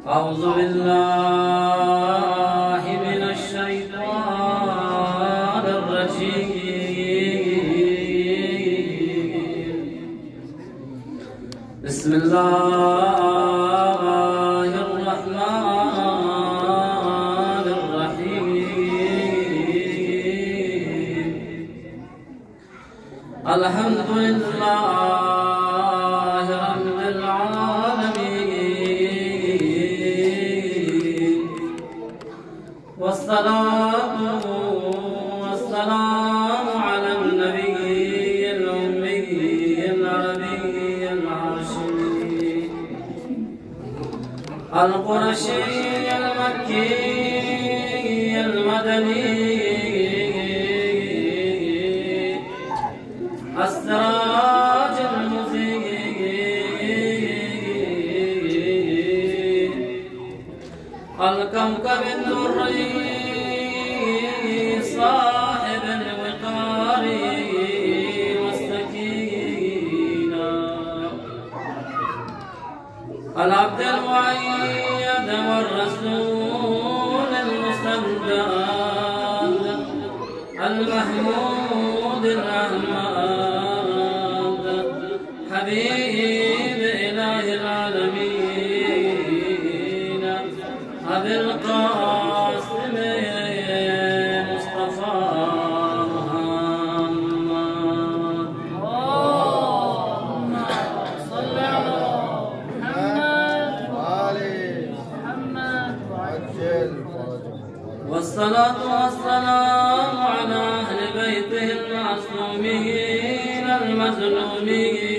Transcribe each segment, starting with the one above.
أعوذ بالله من الشيطان الرجيم. بسم الله الرحمن الرحيم. الحمد لله رب العالمين، والصلاة والسلام على النبي الأمي العربي العرشي القرشي المكي المدني السراج المضيء الكوكب الدري صاحب الوقار والسكينة العبد الوعيد والرسول المسدد المحمود الرحمن حبيب إله العالمين أبي القاسم مصطفى محمد. اللهم صل على محمد وآل محمد وعجل والصلاة والسلام على أهل بيته المعصومين المظلومين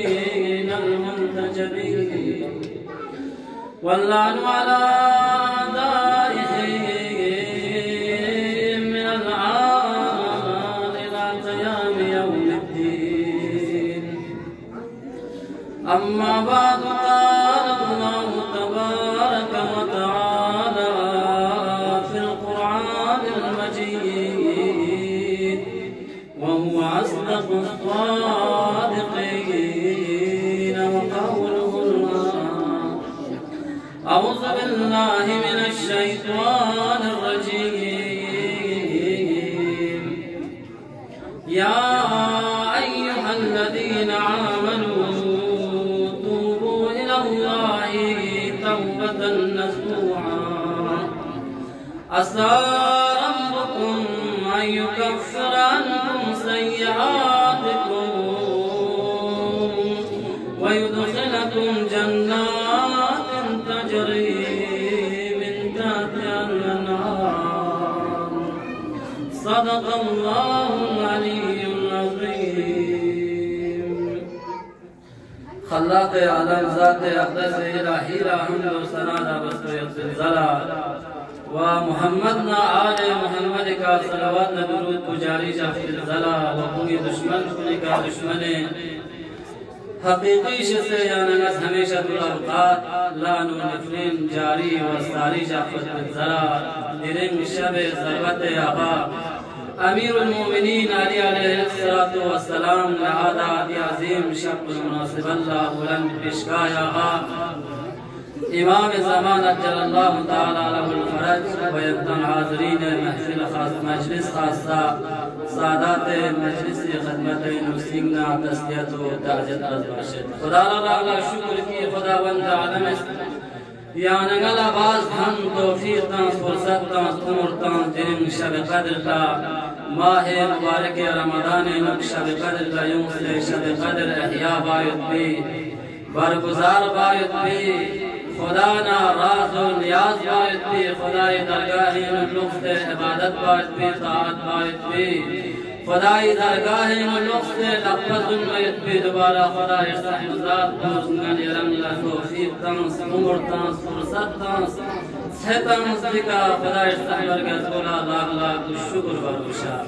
المنتجبين، واللعن على أعدائهم من الآن إلى قيام يوم الدين. أما بعد، قال الله تبارك وتعالى في القرآن المجيد وهو أصدق الصادقين وقوله أعوذ بالله من الشيطان الرجيم. يا أيها الذين آمنوا توبوا إلى الله توبة نصوحا عسى ربكم أن يكفر عنكم سيئاتكم ويدخلكم جنات تجري من تحتها الأنهار. صدق الله العلي العظيم. خلاق عالم ذات أقدس إلهي لا حمد وثناء بسطية الزلال ومحمدنا آل محمد کا صلوات درود گزاری جافی الزلا وقوی دشمن خونی کا دشمن حقیقی سے یانگس ہمیشہ دلاوقات لعن و نفرین جاری و ساری جافت الزلا درنگ شب ضربت آقا امیر المومنین علی علیہ الصلاة والسلام لہذا عظیم شب المناسب اللہ بلند پیشکای آقا امام زمان اجل اللہ تعالی له الفرج و یبتن حاضرین محفل خاص مجلس خاصہ سادات مجلس خدمت نوسینگنا تسلیت و تعجت از باشد. خدا را شکر کی خداوند عالم است یانگل آواز ہم توفیق تانس فرصت تانس عمر تانس جنم شب قدر تا ماہ مبارک رمضان نک شب قدر تا یوم سے شب قدر احیاء باید بھی برگزار باید بھی خدا نا راز و نیاز باید بھی خدای درگاہ لطف عبادت باید بھی طاعت باید بھی خدای درگاہ لطف لفظ باید بھی دوبارہ خدای صحبزاد دوزنگن یرم لتوفیق تانس عمر تانس فرصت تانس صحت تانس بکا خدای صحبرگز بولا لاغ لاغ شکر برگشار.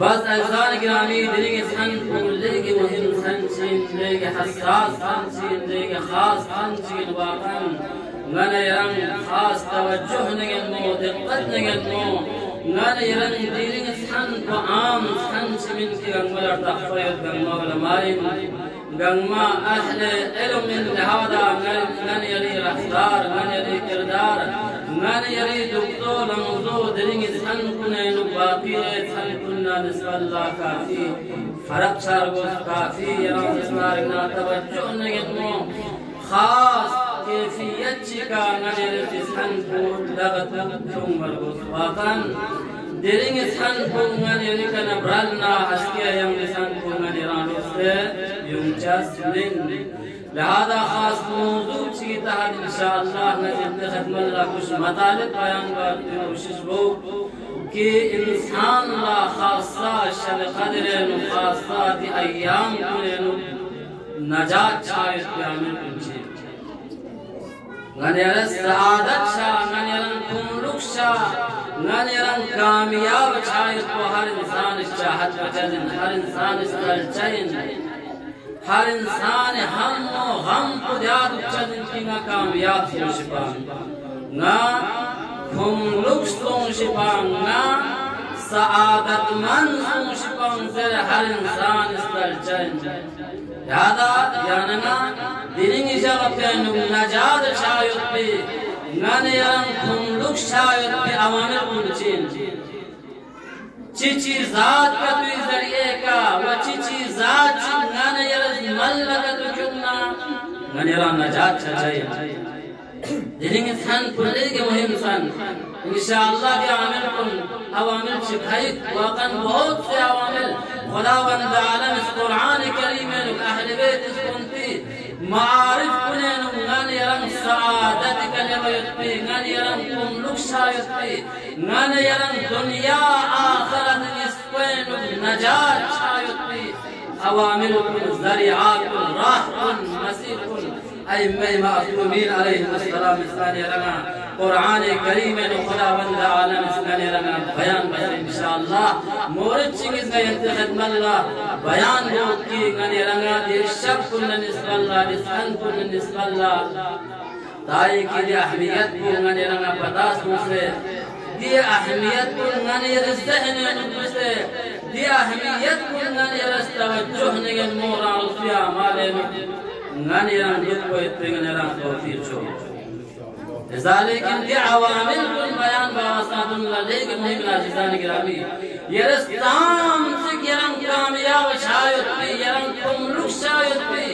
بس اجزان گرامی دلیگ سن لیگ مهم سن چین لیگ حساس سن چین لیگ خاص سن چین واقعا غن يرن خاص توجه نگن مو دقت نگن مو غن يرن ديرين سحن وعام سحن سمين كي غنولا تحفير غنما علماء غنما أهل علم من هذا غن يري رفتار غن يري बाकी सन कुन्ना निस्बल्ला काफी फरक चारगोस काफी यरां जिस्मारना तवज्जो नगेमो खास कैफियत चिका नजर सन पूर लगत चुंगरगोस वाकन दिरिंग सन पुंगन यनिकन ब्रलना हस्किया यम सन पुंगन यरानोसे युंचस लिन लिहाजा खास मौजू की तहत इंशाअल्लाह नजर खदमत कुछ मतालिब बयान करने की कोशिश हो कि इंसान ला खासा शब कदर नु खासा दी अय्याम कुनु नजात चाहे प्यामन कुंचे गनेरस सआदत शा गनेरन कुमलुक शा गनेरन कामयाब चाहे तो हर इंसान चाहत वजन हर इंसान इस्ताल चाहिए हर इंसान हम गम को याद चलन की ना कामयाब हो शिपान ना कुमलुक सों शिपान ना सआदतमंद सों शिपान से हर इंसान इस्ताल चाहिए यादा यानना दिनिंग जगह पे नजाद शायद पे गनेरन कुमलुक शायद पे अवामिर कुंचीन चिची जात का तु जरिए का व चिची जात चिंगाने यरज मल्लका तु चुन्ना गनेरा नजात चाहिए दिनिंग सन पुले के मुहिम सन इंशाअल्लाह के आमिल कुन अवामिल सिखाई वाकन बहुत से अवामिल खुदावंद आलम इस कुरान करीम में अहले बैत इस कुंती मारिफ कुने गनेरन सआदत कलमयती गनेरन कुमलुक शायती गनेरन दुनिया आखिरत इसपेन नजात शायती अवामिल कुन ज़रिआत कुन राह कुन मसीर कुन अइम्मे मासूमीन अलैहिस्सलाम इस्लानी रंगा कुरान करीम में खुदावंद आलम इस्लानी रंगा बयान बयान इंशाअल्लाह मोरद चिंगिस का इंतखदमल्ला बयान हो कि गने रंगा दे शब कुन निस्बल्ला दिसन कुन निस्बल्ला ताई की दे अहमियत को गने रंगा पता से दे अहमियत को गने ज़हन में से दे अहमियत को गने रस तवज्जुह ने मोरा उसिया माले गने रंगा को इतने रंगा तौफीक छो लेकिन दे अवामिल कुल बयान बावसादुल्लाह लेकिन मुहिम नाजिजान गिरामी यरस ताम से यरम कामयाब शायद पे यरम कुमलुक शायद पे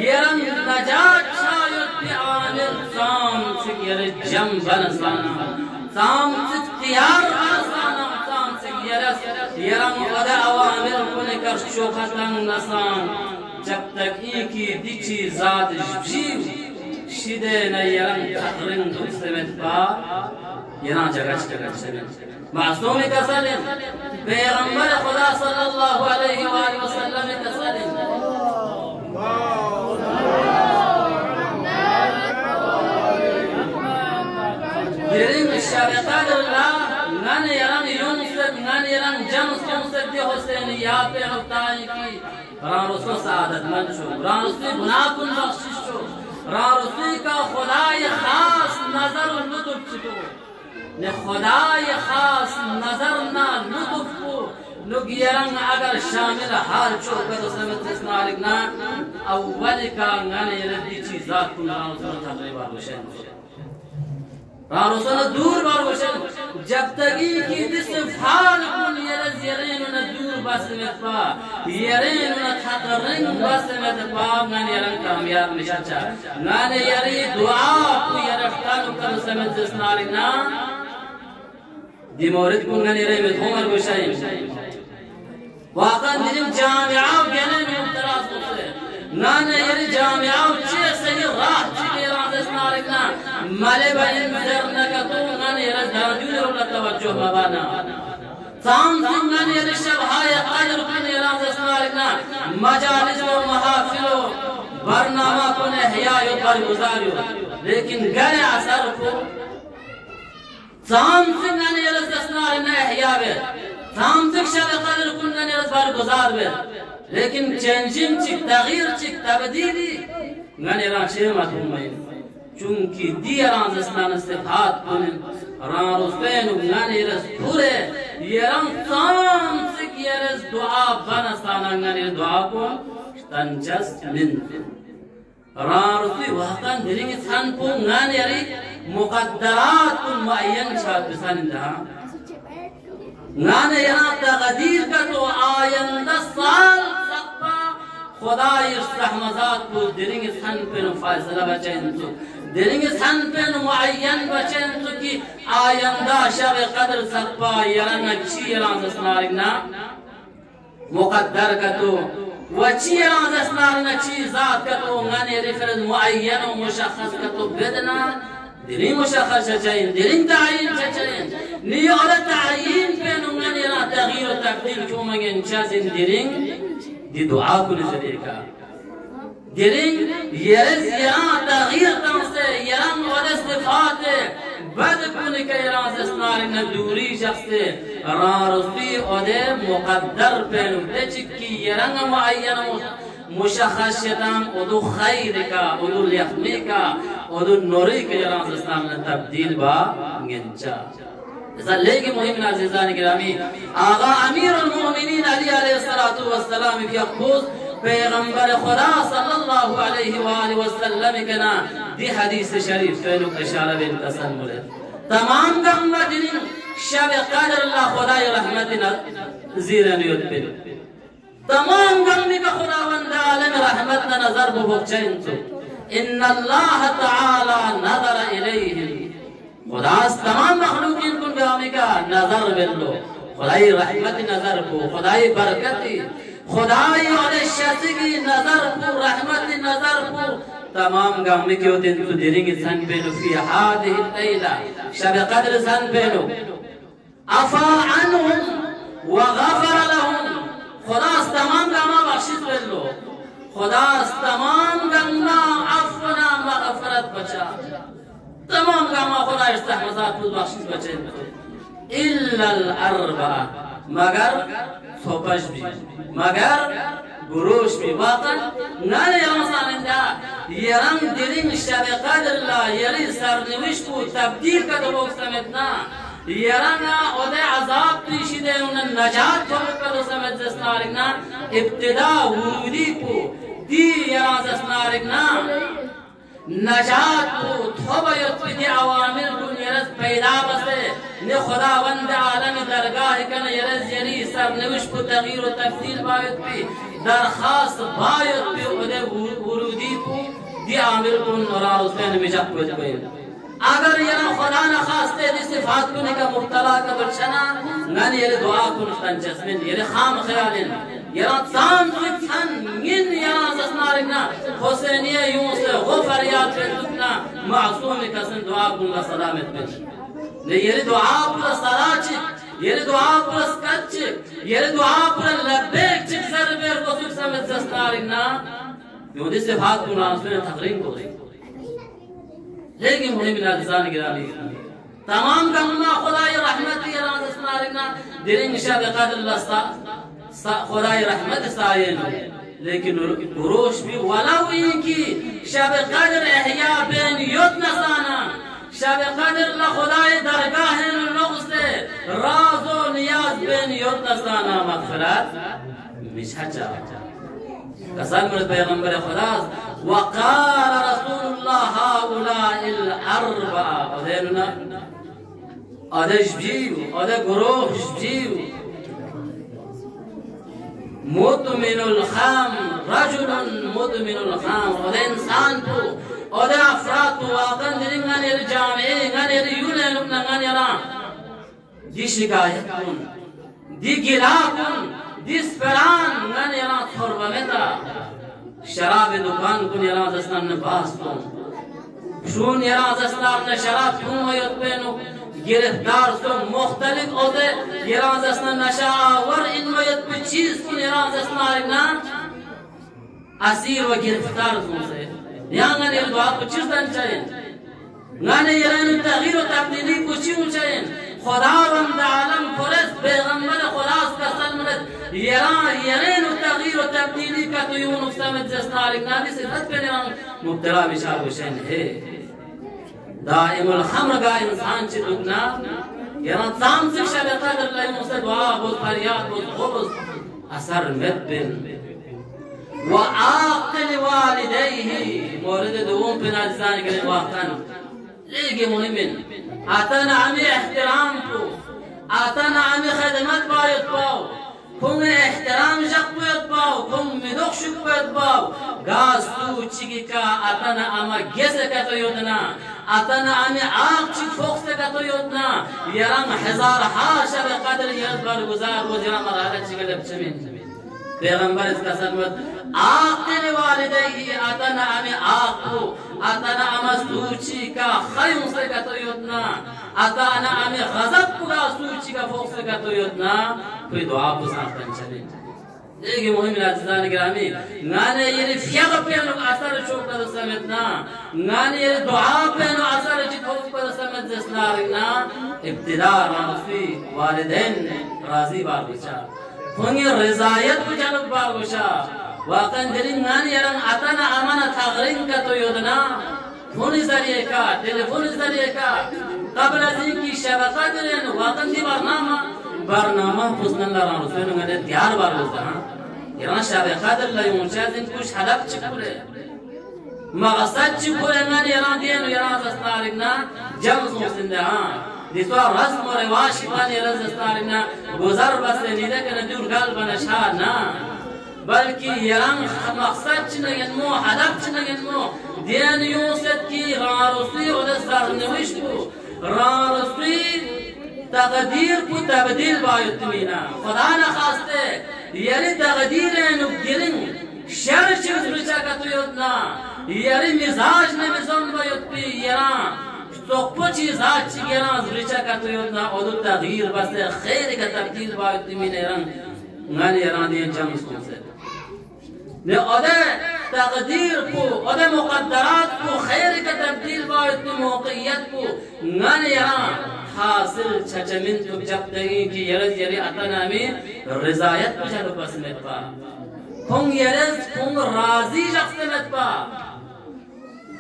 यरम नजात शायद पे आमिल ताम से यरस जम बनसाना ताम से तैयार बनसाना ताम से यरस यरम वदा अवामिल कुल कर शोखतन नसान जब तक एक ही दिची जात जीव शिदे न यरन तकरिन दुसमेत पा यना जगह मासूम तसलिम पैगंबर खुदा सल्लल्लाहु अलैहि वसल्लम तसलिम दिरिंग शरक़ल्लाह नन यरन युनसद नन यरन जम्स युनसद हुसैन या पे होताई की रासो सादत मन छो रासो गुनाह कुन बख्शिश छो रारसी का खुदाई खास नजर लुत्फ चितो ने खुदाई खास नजर ना लुत्फ को नुगियरंग अगर शामिल हाल चो कर समझ इस्मालिक ना अव्वल का गने रदी चीज़ात को रारसो तकरीबा रोशन रारसो दूर बार रोशन जब तक की दिसफाल कुन यरज यरेन न दूर बस में पा यरेन न खतरन बस में पा गने यरंग कामयाब निशाचा गने यरी दुआ को यरफ्तान कर समझ इस्मालिक ना दिमोरिद कुन गने यरे में होमर गोशाई वाकन दिम जामिया गने में मुतरास होते गने यरी जामिया चे सही राह के राज इस्मालिक ना मले बन मजरना का तो गने यरज दाजुल और तवज्जो मबाना ताम सिंगन यरशब हाय कदर कुन यराज इस्मालिक ना मजालिस व महफिल बरनामा कुन हया यो पर गुजारियो लेकिन गने असर को ताम सिंगन यरज इस्मालिक ना हया वे ताम शिक्षा कदर कुन यरज पर गुजार वे लेकिन चेंजिंग चिक तगयीर चिक तब्दीली गने राशे मधुमय चूंकि दियरान इस्लाम इस्तिफाद कुन रारुस्पेन गने रस पूरे यरम ताम से यरस दुआ बनसाना गने दुआ को तंजस मिन रारुसी वहकन दिलिंग सान को गने यरी मुकद्दरात मुअय्यन शाद बिसान इंदा नाने यहाँ तकदीर का तो आयंदा साल सकता खुदाई रहमत को दिरिंग सन पे फैसला बचें तो दिरिंग सन पे मुअय्यन बचें तो कि आयंदा शब कदर सकता यरन अच्छी यरान सनारिना मुकद्दर का तो वची यरान सनारिना चीज़ ज़ात का तो गाने रिफरंस मुअय्यन और मुशख़्ख़स का तो बेदना दिरिंग मुशख़्ख़स चाहिए दिरिंग तायीन चाहिए नहीं और तायीन पे गाने ना तग़यीर और तब्दील क्यों मंगे इंचाज़ दिरिंग दी दुआ को नजरिए का दिरिंग यरस यहाँ तग़यीर तमसे यरम और सिफ़ात बद कुन के यरान सनार न दूरी शख्से रारसी और मुक़द्दर पे नुते चिक्की यरंग मुअय्यन मुशख़्ख़शताम उदु खैर का उदु लख्मी का उदु नूरी के यरान सनार न तब्दील बा गिंचा लेकिन मुहिम नाज़िज़ान गिरामी आगा अमीरुल मोमिनीन अली अलैहिस्सलातु वस्सलाम की अख़ूज़ पैगंबर खुदा सल्लल्लाहु अलैहि वसल्लम के ना दी हदीस शरीफ फेलु इशारा बिन तसम्मुल तमाम गम्मा दिन शब क़द्र अल्लाह खुदाई रहमत ज़ीरन युद्बिल तमाम गम्मी का खुदावंद आलम रहमत न नजर बुबुचैन तो इन्नल्लाह तआला नज़र इलैहिम खुदास तमाम मखलूकीन कुन गामी का नजर बिल्लो खुदाई रहमत नजर को खुदाई बरकती खुदाई और शती की नजर को रहमत नजर को तमाम गामी के होते तो दिरिंग सन पे लो फी हादिहि लैला शब क़द्र सन पे लो अफा अन्हुम व गफर लहुम खुदास तमाम गामा बख्शिश बिल्लो खुदास तमाम गम्मा अफना मग़फ़रत बचा तमाम गामा खुदा इस्तेहमज़ात पुल बख्शिश बचे इल्लल अर्बा मगर सोपश भी मगर गुरोश भी वाक़न नाले यमसानिंदा यरम दिरिंग शब क़द्र ला यरी सरनिविश को तब्दील का तो लोग समझना यरना उदे अज़ाब पीशिदे उन्हें नजात को कर समझ जस्नारिना इब्तिदा वुरूदी को दी यरा जस्नारिना नजात को थोबयत की अवामिर को यरस पैदा बसे ने खुदावंद आलम दरगाह कन यरस यरी सरनविश को तग़यीर और तब्दील बायत भी दरखास्त बायत भी उदे वुरूदी को दी आमिर को नौरा हुसैन मिजक को अगर यरा खुदा न खास्ते दी सिफात को निका मुब्तला का बचना नन ये दुआ को तंजस्मिन ये खाम ख्यालिन यरा ताम फिक्सन इन यरा जस्नारिना हुसैनिया यूं से गफर याद पे दुखना मासूम कसन दुआ को सलामत पे ने ये दुआ पूरा सराच ये दुआ पूरा स्कच ये दुआ पूरा लबैक चिक सरबेर को सुख समझ जस्नारिना यूं दी सिफात को नासुन तकरीम को लेकिन मुहिम नाज़िज़ान गिरामी तमाम गम्मा खुदाई रहमत यरान सनारिना दिरिंग शब क़द्र लस्ता खुदाई रहमत सायन लेकिन गुरोश भी वलाउ इनकी शब क़द्र एहया बेन युद नसाना शब क़द्र ला खुदाई दरगाह लोग से राज़ो नियाज बेन युद नसाना मग़फ़िरत मिशचा कसम पैगंबर खुदा वक़ाल रसूलुल्लाह हाउलाइल अर्बा अदेना अदशबीव अद गुरोशबीव मुतमिनुल खाम रजुलन मुतमिनुल खाम अद इंसान को अद अफराद को वाक़न दिरिंगन यर जामे गन यर यूने लुकना गन यरा दी शिकायत कुन दी गिला कुन दिस्परान गन यरा थोरबमेता शराब दुकान कुन यरा जस्तान ने बास तो शून यरा जस्तान ने शराब क्यों मयत पेनो गिरफ्तार तो मुख्तलिफ होते यरा जस्तान नशावर इन मयत पे चीज कुन यरा जस्तान ना असीर व गिरफ्तार तो से यहाँ गन यर दुआ को चीज दन चाहिए गन यरा ने तग़यीर व तब्दीली को चीज चाहिए खुदावंद आलम फरस पैगंबर खुदास का सल्लत यरा यरेन तग़यीर व तब्दीली का तो यूं समझ जस्नारिक नादी से हद पे मुब्तला बिशार हुसैन है दाइमुल खम्र का इंसान से दुगना यरा ताम से शब क़द्र ला मुझसे दुआ बहुत फरियाद बहुत खुबस असर मदबिन व आक़िल वालिदैहि मोरद दुओं पे नाज़ान के वाक़न लेकिन मुहिमिन आता नामी एहतराम को आतना आमी खदमत बायत पाओ कुंग एहतराम जक बायत पाओ कुंग मिदोक शुक बायत पाओ गास तू चिकी का आतना आमा गेसे का तो योजना आतना आमी आग ची फोक से का तो योजना यरम हजार हाशर कदर यद बर गुजार वो जरा मराला चिकलब चमीन पैगंबर इसका सन्मत आग तेरे वालिदे ही आतना आमी आग को आतना आमा सूची का खयूं से का तो योजना आतना आमी गजब का सूची का फोक से का तो योजना कोई दुआ को साथ चले देखिए मुहिम लाजिदान गिरामी नाने ये फियाग पे नो असर चोक कर समेतना नाने ये दुआ पे नो असर चितोक कर समेत जसनारिना इब्तिदा राफी वालिदैन राजी बारगुशा होंगे रजायत बुझालक बारगुशा वाकन दिलिन नाने यरन आतना अमाना थागरिन का तो योजना फोन जरिए का टेलीफोन जरिए का कबल अज़ीम की शबका दिलेन वाकन दी barnama husnalla rasulun ngade diyar baruzda yana shabe qadr la yumshazin kush hadaf chikule maqsad chikule ngade yana dienu yana zastarigna jamsu sinda diswa rasm wa riwash qani yana zastarigna guzar bas nida kana dur gal bana shana balki yana maqsad chinagen mo hadaf chinagen mo dienu yusat ki rarusi wa dasarnwish ku rarusi तकदीर को तब्दील बायतमीना खुदा न खास्ते यारी तकदीर है नुक्तिरिंग sir चीज रुचा का तो योजना यारी मिजाज ने मिज़म बायतमी यारा सोक्पो चीज आज चिगेरा रुचा का तो योजना और तगदीर बस खैर का तब्दील बायतमीना यारन गाने यारा दिए जम्स को से ने अदे तकदीर को अदे मुक़द्दरात को खैर का तब्दील बायतमी मौक़ियत को गाने यारा हासिल छचमिन तो जब तगी की यरज यरी अतना में रजायत पछा तो बस में पा खुंग यरज खुंग राजी शख्स में पा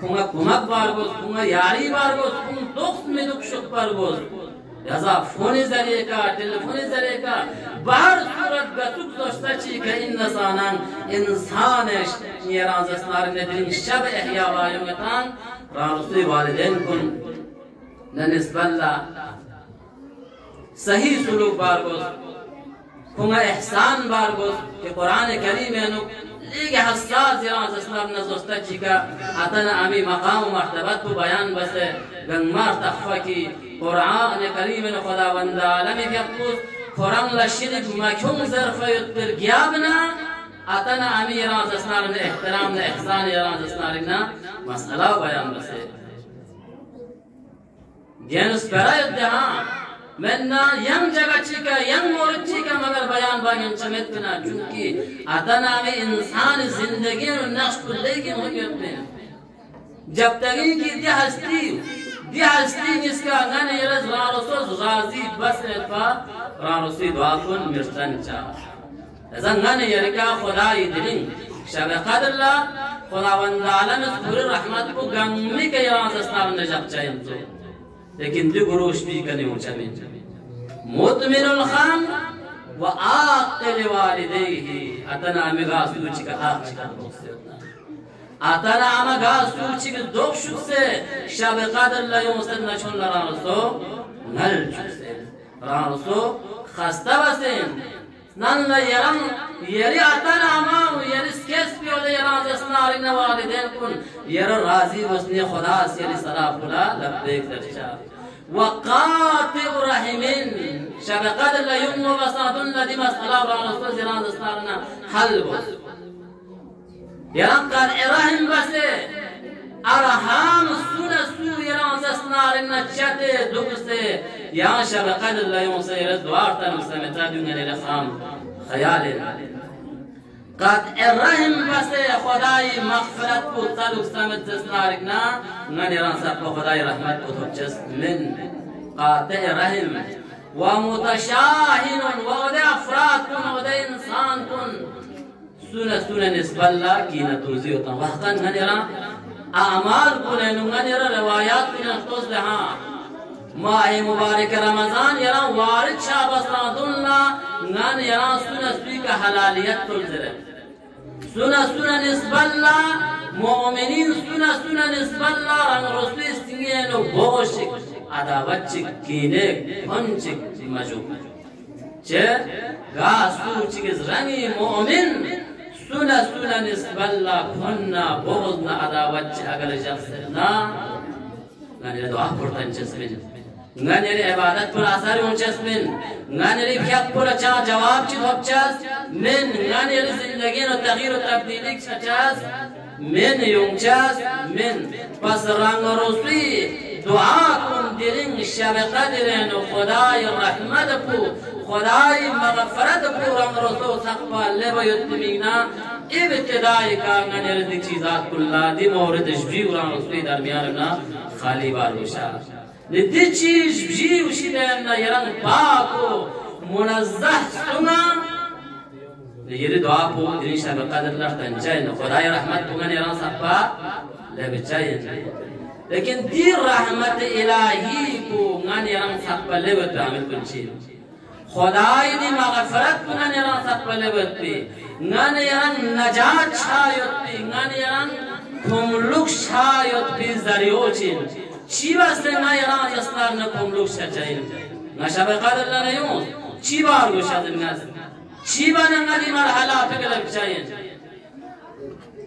खुंगा कुमक बारगो खुंगा यारी बारगो खुंग दोस्त में दुख शुक बारगो याजा फोन जरिए का टेलीफोन जरिए का बाहर सूरत गतुक दोस्ता ची का इंसानन इंसान ये राजस्तार ने दिन शब इहया वायों में तान रारुसी वालिदैन कुन ननिस्बल्ला सही सुलूक बारगोस खुंगा एहसान बारगोस के कुरान करीम में नु लेके हसास यार जस्नाब नजोस्ता चिका अतना आमी मकाम मर्तबत को बयान बस गंगमार तखफा की कुरान करीम में खुदावंद आलम यकुस कुरान ला शिरक मखुम ज़र्फ युत्तर गियाबना अतना आमी यार जस्नाब ने एहतराम ने एहसान यार जस्नाब ना मसला बयान बस Genus berayat dah, menna yang jaga cika, yang murid cika मगर बयान बांगन चमेत बिना चुनकी अतना में इंसान जिंदगी और नक्श कुल्ले की मुहियत में जब तक इनकी दिहास्ती जिसका गाने यरज रारोसोस राजी बस रहता रारोसी दुआकुन मिर्सन चाह ऐसा गाने यरिका खुदाई दिलिंग शब क़दर ला खुदावंद आलम पूरी रहमत को गंगी के याद अस्नार ने जब चाहिए तो लेकिन दो गुरुश भी करने ऊंचा में मुतमिनुल खाम व आक़िल वालिदैहि अतना अमगा सूची का आक़ का अतना अमगा सूची के दो शुक से शब क़दर ला युसन नशुन रारसो नल शुक से रारसो खस्ता बसें नन ला यरम यरी अतना अमा यरी स्केस पे वाले यराज अस्नार इन वालिदैन कुन यर राजी वस्ने खुदा से यरी सलाफुला लब्बैक दर्शा वक़ाति रहिमिन शब क़दर ला युम वसादुन लदी मसला रारसो यराज अस्नारना हल बस यरम कर इरहिम बसे अरहाम सुना सु यराज अस्नार इन चते दुख से या शब क़दर ला युम से यरद वार्ता मुसलमता दुंगने लखाम ख्याल قد الرحم بس خدای مغفرت کو تعلق سمت جسنارنا ننیران سب خدای رحمت کو تجس من قاطع رحم ومتشاهن وده افراد کن وده انسان کن سنة نسبة الله کی نتوزی ہوتا وقتا ننیران اعمال کن ننیران روایات کن اختوز لها ماہ مبارک رمضان یرا وارد شاہ بسرادن لا نان یرا سنة سوی کا حلالیت تلزره سنة نسبة الله مؤمنين سنة نسبة الله رنگ رسوی سنگین و بوشک अदावत कीने पंच मजू चे गासू चिकिस रंगी मोमिन सुना सुना निस्बल्ला फन्ना बोझना अदावत अगर जख्सना गाने दुआ पढ़तन चस्मिन गाने इबादत पर असर उनचस्मिन गाने फियाक पर अच्छा जवाब चित होचस min ngani zindagi no taghyir tabdilik chachas min yumchas min pas rang rosi dua kun dirin shabe qadirin khudai rahmat pu khudai maghfirat pu rang roso saqfa leba yutmina ibtidai ka ngani zik chizat kullah di mawrid jbi rang rosi darmiyan na khali bar usha nidi chiz bji ushi na yaran paako munazzah suna ये दुआ पो दिन शब कदर रखतन चाहिए खुदाई रहमत तुमने यार सब्बा ले बचाए लेकिन दी रहमत इलाही को गाने यार सब्बा ले बचामिल कुछ खुदाई दी मग़फ़रत तुमने यार सब्बा ले बच्चे गाने यार नजात छायोती गाने यार कुमलुक छायोती ज़रियोचिन चीवा से ना यार यस्तार न कुमलुक छाचाइन ना शब कदर नहीं हो चीवा और शादिन नाज़ Shiva nangadi marhala pegelak chayin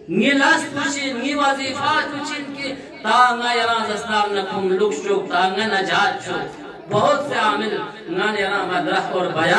ngilas puchin ngi wazifat puchin ki tanga yaran zastar na kum luk shuk tanga najat shuk बहुत से आमिल गाने यारा मदरस और बयान